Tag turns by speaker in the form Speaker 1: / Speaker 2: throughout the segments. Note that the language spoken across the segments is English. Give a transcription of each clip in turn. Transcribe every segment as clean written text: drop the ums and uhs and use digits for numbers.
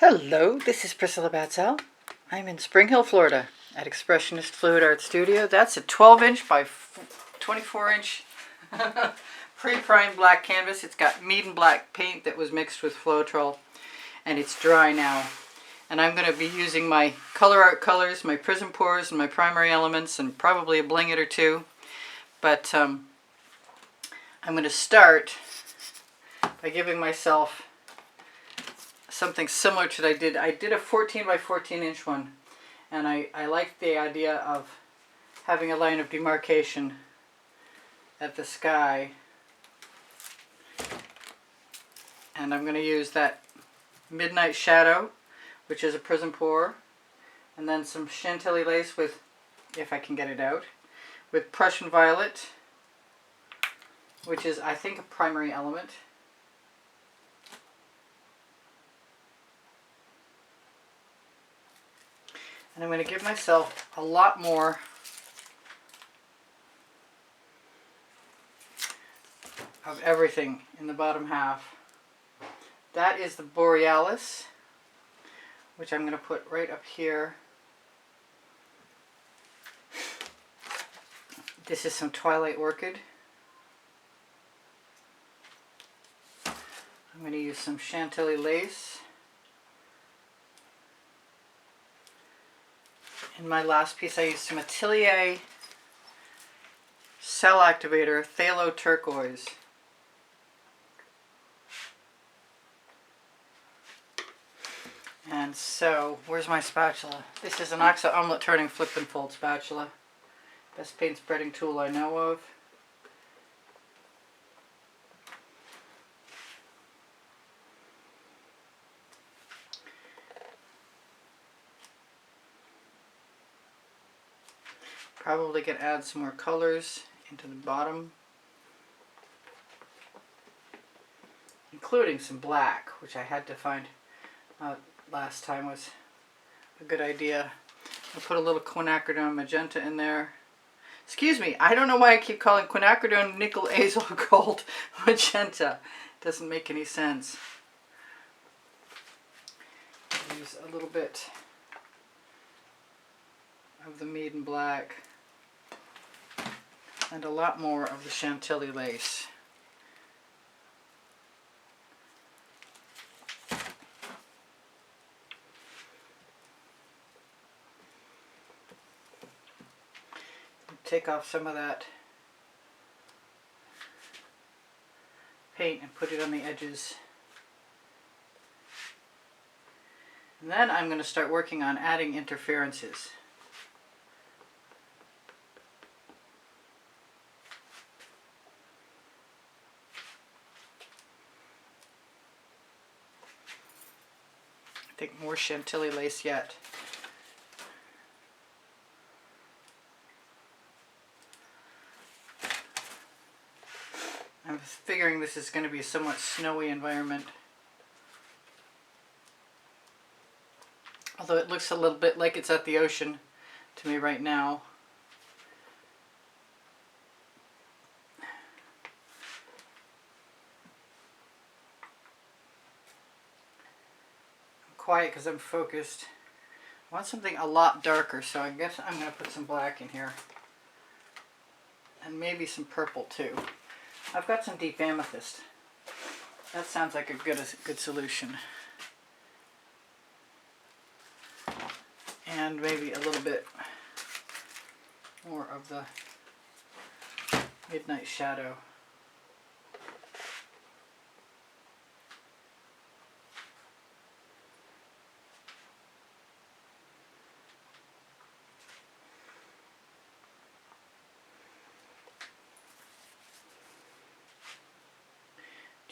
Speaker 1: Hello, this is Priscilla Batzell. I'm in Spring Hill, Florida at Expressionist Fluid Art Studio. That's a 12-inch by 24-inch pre-primed black canvas. It's got Meeden Black paint that was mixed with Floetrol, and it's dry now. And I'm going to be using my color art colors, my Prizm pours, and my primary elements, and probably a bling it or two. But I'm going to start by giving myself something similar to what I did. I did a 14 by 14 inch one, and I liked the idea of having a line of demarcation at the sky. And I'm going to use that Midnight Shadow, which is a Prizm pour, and then some Chantilly lace with, if I can get it out, with Prussian violet, which is, I think, a primary element. And I'm going to give myself a lot more of everything in the bottom half. That is the Borealis, which I'm going to put right up here. This is some Twilight Orchid. I'm going to use some Chantilly lace. In my last piece, I used some Atelier cell activator, Phathalo Turquois. And so, where's my spatula? This is an Oxa omelet turning flip and fold spatula. Best paint spreading tool I know of. Probably can add some more colors into the bottom, including some black, which I had to find out last time was a good idea. I'll put a little Quinacridone magenta in there. Excuse me, I don't know why I keep calling Quinacridone nickel azole gold magenta. It doesn't make any sense. Use a little bit of the Meeden Black and a lot more of the Chantilly lace. Take off some of that paint and put it on the edges. And then I'm going to start working on adding interferences. I think more Chantilly lace yet. I'm figuring this is going to be a somewhat snowy environment. Although it looks a little bit like it's at the ocean to me right now. I'm quiet because I'm focused. I want something a lot darker, so I guess I'm going to put some black in here. And maybe some purple too. I've got some Deep Amethyst. That sounds like a good solution. And maybe a little bit more of the Midnight Shadow.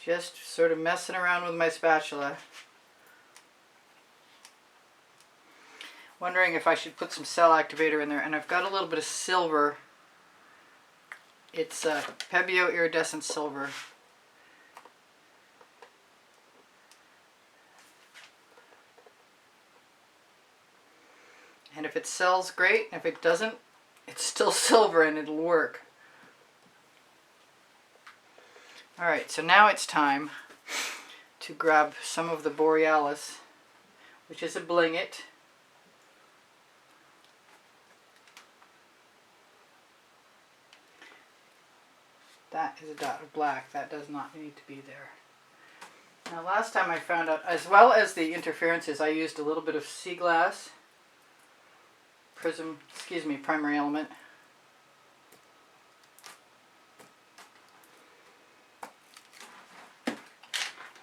Speaker 1: Just sort of messing around with my spatula. Wondering if I should put some cell activator in there, and I've got a little bit of silver. It's Pebeo iridescent silver. And if it sells, great. If it doesn't, it's still silver and it'll work. Alright, so now it's time to grab some of the Borealis which is a Bling It. That is a dot of black. That does not need to be there. Now last time I found out, as well as the interferences, I used a little bit of sea glass, Prizm, excuse me, primary element.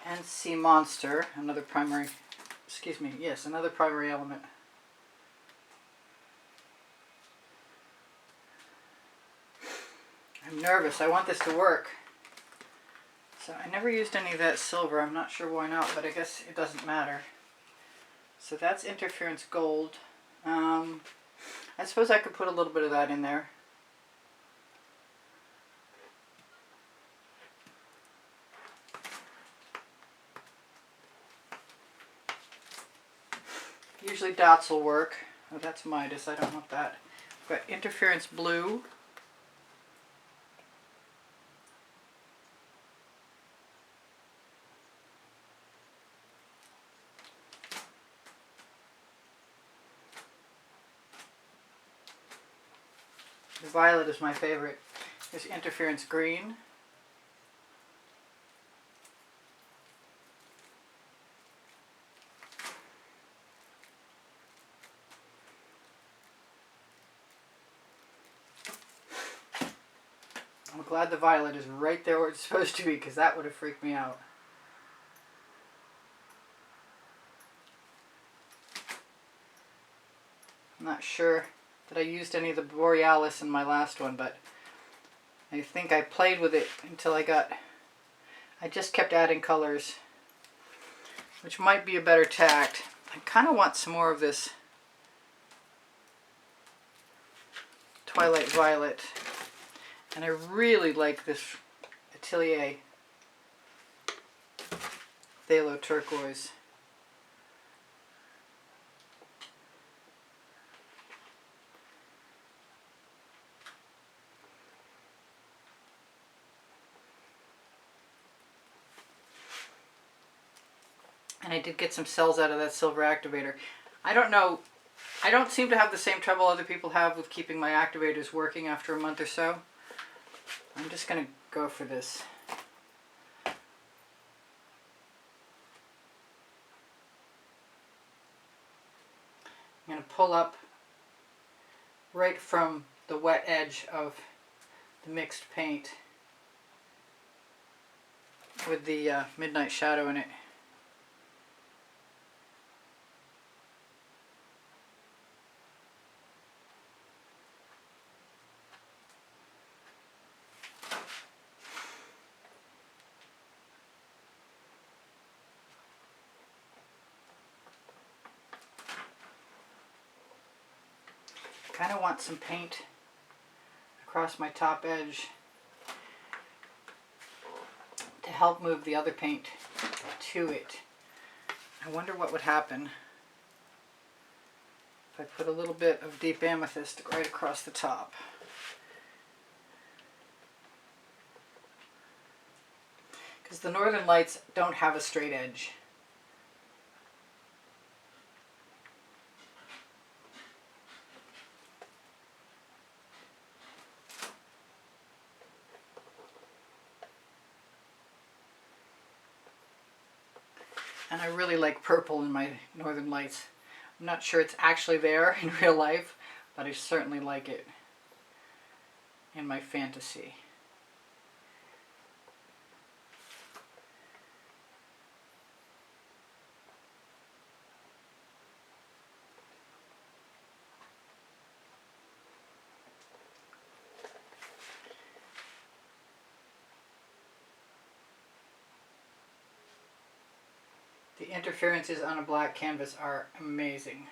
Speaker 1: And Sea Monster, another primary, excuse me, yes, another primary element. I'm nervous. I want this to work. So I never used any of that silver. I'm not sure why not, but I guess it doesn't matter. So that's Interference Gold. I suppose I could put a little bit of that in there. Usually dots will work. Oh, that's Midas. I don't want that. I've got Interference Blue. The violet is my favorite. There's Interference Green. I'm glad the violet is right there where it's supposed to be, because that would have freaked me out. I'm not sure that I used any of the Borealis in my last one, but I think I played with it until I just kept adding colors, which might be a better tact. I kind of want some more of this Twilight Violet, and I really like this Atelier Phthalo Turquois. And I did get some cells out of that silver activator. I don't know, I don't seem to have the same trouble other people have with keeping my activators working after a month or so. I'm just going to go for this. I'm going to pull up right from the wet edge of the mixed paint with the Midnight Shadow in it. I kind of want some paint across my top edge to help move the other paint to it. I wonder what would happen if I put a little bit of Deep Amethyst right across the top. Because the Northern Lights don't have a straight edge. And I really like purple in my Northern Lights. I'm not sure it's actually there in real life, but I certainly like it in my fantasy. The interferences on a black canvas are amazing.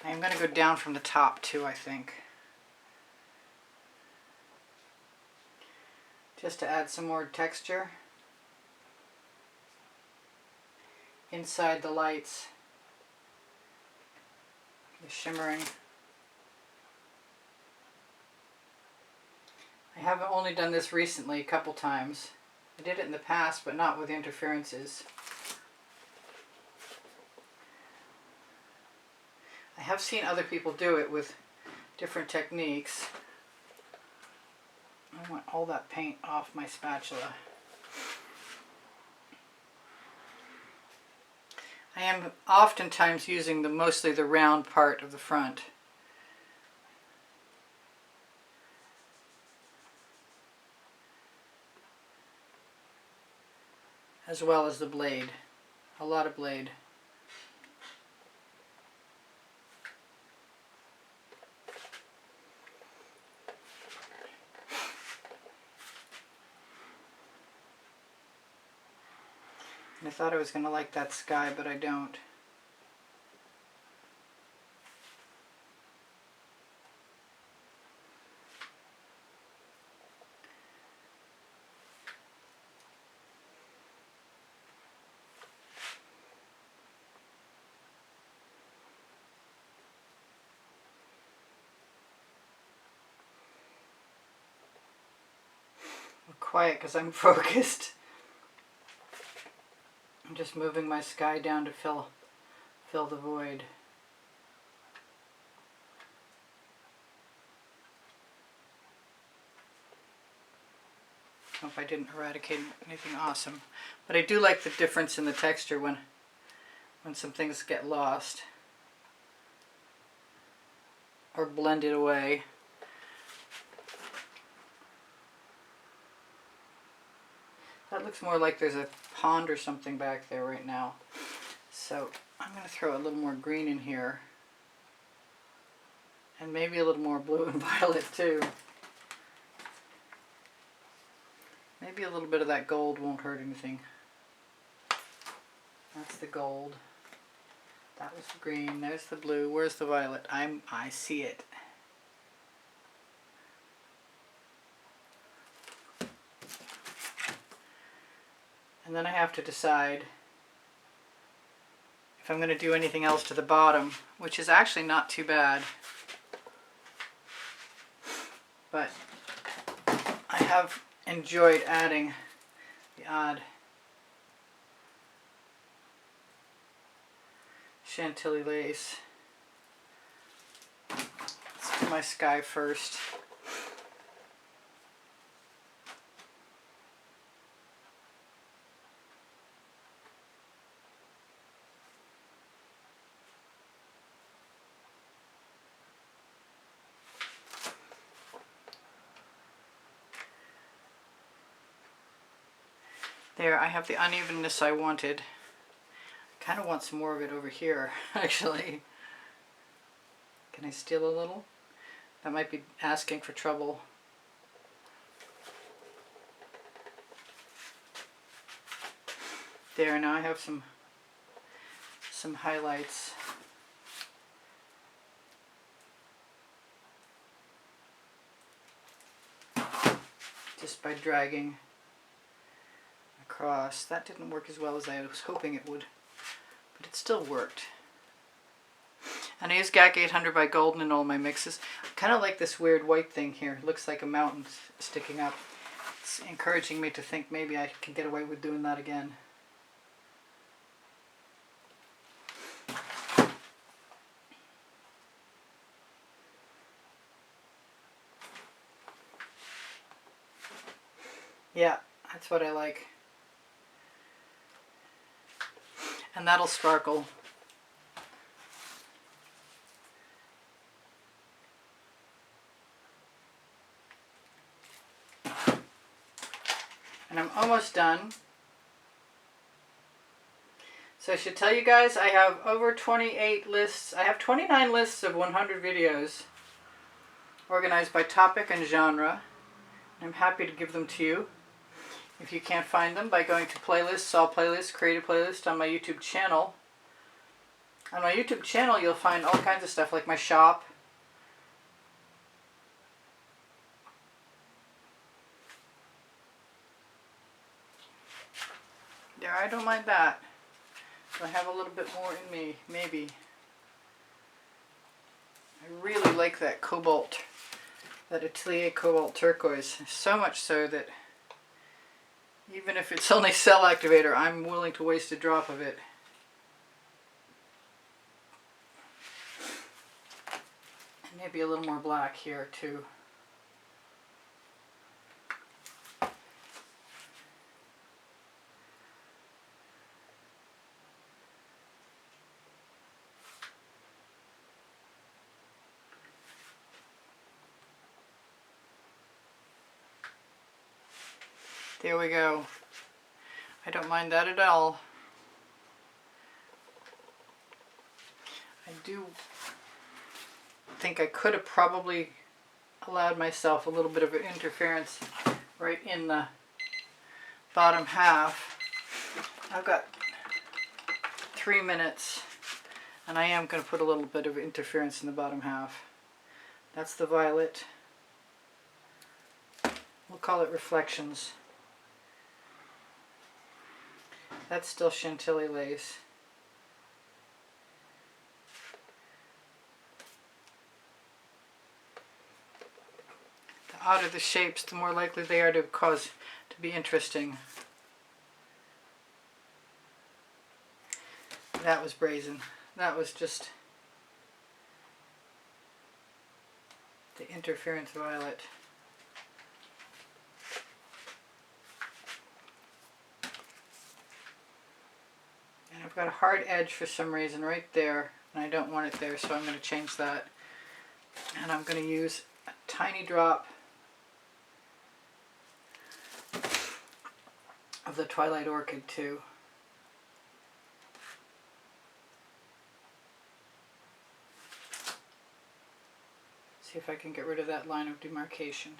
Speaker 1: I am going to go down from the top too, I think. Just to add some more texture. Inside the lights. The shimmering. I have only done this recently a couple times. I did it in the past, but not with interferences. I have seen other people do it with different techniques. I want all that paint off my spatula. I am oftentimes using mostly the round part of the front. As well as the blade. A lot of blade. And I thought I was going to like that sky, but I don't. I'm quiet because I'm focused. I'm just moving my sky down to fill the void. Hope I didn't eradicate anything awesome. But I do like the difference in the texture when some things get lost or blended away. That looks more like there's a pond or something back there right now. So I'm going to throw a little more green in here. And maybe a little more blue and violet too. Maybe a little bit of that gold won't hurt anything. That's the gold. That was the green. There's the blue. Where's the violet? I see it. And then I have to decide if I'm going to do anything else to the bottom, which is actually not too bad. But I have enjoyed adding the odd Chantilly lace. Let's do my sky first. There, I have the unevenness I wanted. I kind of want some more of it over here, actually. Can I steal a little? That might be asking for trouble. There, now I have some highlights. Just by dragging across. That didn't work as well as I was hoping it would, but it still worked. And I use GAC 800 by Golden in all my mixes. I kind of like this weird white thing here. It looks like a mountain sticking up. It's encouraging me to think maybe I can get away with doing that again. Yeah, that's what I like. And that'll sparkle. And I'm almost done. So I should tell you guys I have over 28 lists. I have 29 lists of 100 videos organized by topic and genre. I'm happy to give them to you. If you can't find them, by going to playlists, all playlists, create a playlist on my YouTube channel. On my YouTube channel you'll find all kinds of stuff like my shop. There, I don't mind that. I have a little bit more in me, maybe. I really like that cobalt, that Atelier cobalt turquoise. So much so that even if it's only cell activator, I'm willing to waste a drop of it. Maybe a little more black here too. There we go. I don't mind that at all. I do think I could have probably allowed myself a little bit of interference right in the bottom half. I've got 3 minutes and I am going to put a little bit of interference in the bottom half. That's the violet. We'll call it Reflections. That's still Chantilly lace. The odder the shapes, the more likely they are to be interesting. That was brazen. That was just the interference violet. And I've got a hard edge for some reason right there, and I don't want it there, so I'm going to change that. And I'm going to use a tiny drop of the Twilight Orchid too. See if I can get rid of that line of demarcation.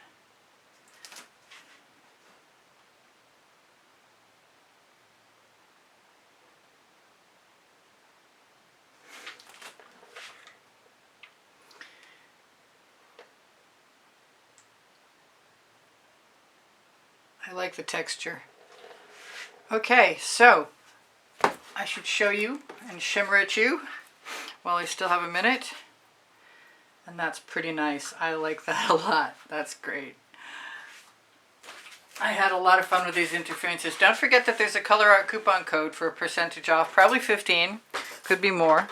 Speaker 1: I like the texture. Okay, so I should show you and shimmer at you while I still have a minute. And that's pretty nice. I like that a lot. That's great. I had a lot of fun with these interferences. Don't forget that there's a Color Art coupon code for a percentage off. Probably 15. Could be more.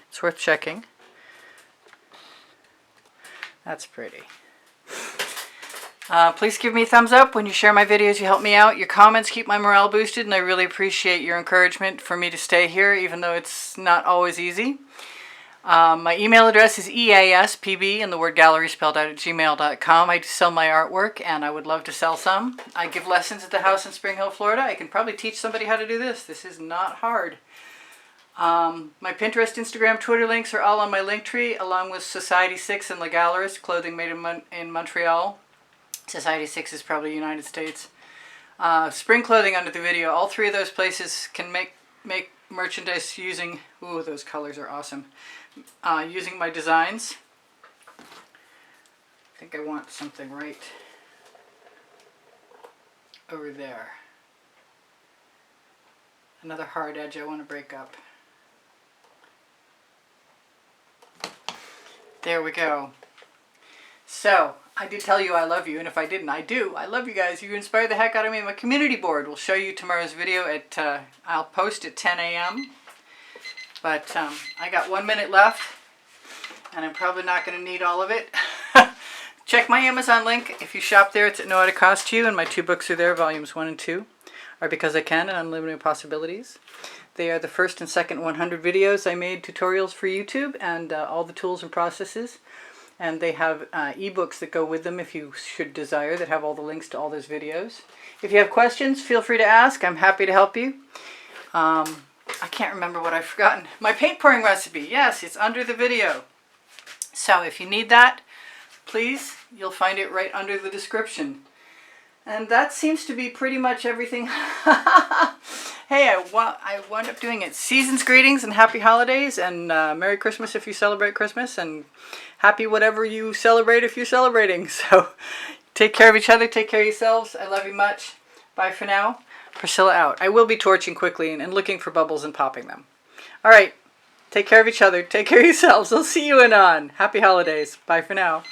Speaker 1: It's worth checking. That's pretty. Please give me a thumbs up when you share my videos. You help me out. Your comments keep my morale boosted, and I really appreciate your encouragement for me to stay here, even though it's not always easy. My email address is easpb, and the word gallery spelled out, at gmail.com. I do sell my artwork, and I would love to sell some. I give lessons at the house in Spring Hill, Florida. I can probably teach somebody how to do this. This is not hard. My Pinterest, Instagram, Twitter links are all on my link tree, along with Society 6 and La Galerist, clothing made in Montreal. Society 6 is probably United States. Spring Clothing under the video. All three of those places can make merchandise using, ooh, those colors are awesome. Using my designs. I think I want something right over there. Another hard edge I want to break up. There we go. So, I did tell you I love you, and if I didn't, I do. I love you guys. You inspire the heck out of me. My community board will show you tomorrow's video at, I'll post at 10 a.m. But I got 1 minute left, and I'm probably not going to need all of it. Check my Amazon link. If you shop there, it's at no added cost to you, and my 2 books are there, volumes 1 and 2, are Because I Can and Unlimited Possibilities. They are the first and second 100 videos I made tutorials for YouTube, and all the tools and processes. And they have ebooks that go with them if you should desire, that have all the links to all those videos. If you have questions, feel free to ask. I'm happy to help you. I can't remember what I've forgotten. My paint pouring recipe. Yes, it's under the video. So if you need that, please, you'll find it right under the description. And that seems to be pretty much everything. Hey, I wound up doing it. Season's greetings and happy holidays, and Merry Christmas if you celebrate Christmas, and happy whatever you celebrate if you're celebrating. So take care of each other, take care of yourselves. I love you much. Bye for now. Priscilla out. I will be torching quickly and looking for bubbles and popping them. All right. Take care of each other. Take care of yourselves. I'll see you anon. Happy holidays. Bye for now.